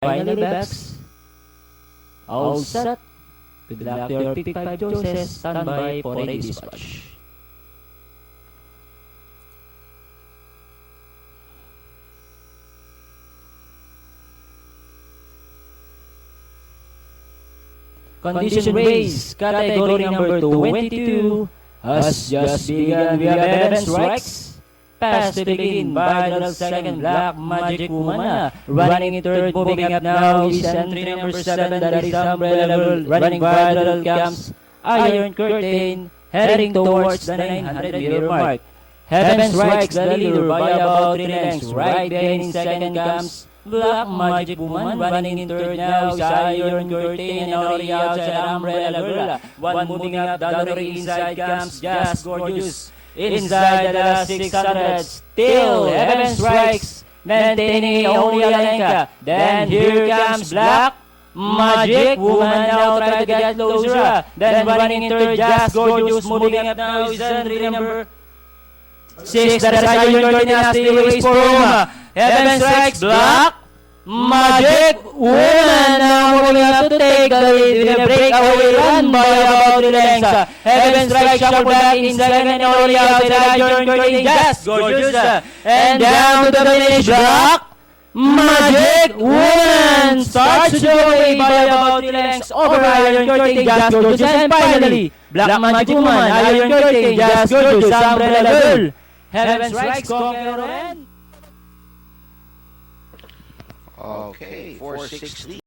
Finally, Bex. All set. Good luck to your pick 5 choices. Stand by for a dispatch. Condition race, category number 22 has just begun. We have Evans Rex. Pass to begin. Vital second, Black Magic Woman. Running in third, moving up now is entry number 7, that is Umbrella World. Running vital comes Iron Curtain, heading towards the 900-meter mark. Heaven Strikes the leader by about 3 lengths. Right behind in second comes Black Magic Woman. Running in third now is Iron Curtain, and already outside Umbrella World. One moving up, the other inside comes Just Gorgeous. Inside the last 600, still Heaven Strikes, maintaining only Alenka. Then here comes Black Magic Woman, now try to get closer. Then running in third, Just Gorgeous, moving up now is entry number 6, that is Iron Curtain as the ways for Roma. Heaven Strikes, Black Magic Woman now moving up to take the lead with a breakaway run by about 3 lengths. Heaven Strikes shuffle back in second and only outside Iron Curtain, Just Gorgeous. And down to the finish, Black Magic Woman starts to go away by about 3 lengths over Iron Curtain, Just Gorgeous. And finally, Black Magic Woman, Iron Curtain, Just Gorgeous, Umbrella Girl. Heaven Strikes, conqueror and Okay, 4-6 lead.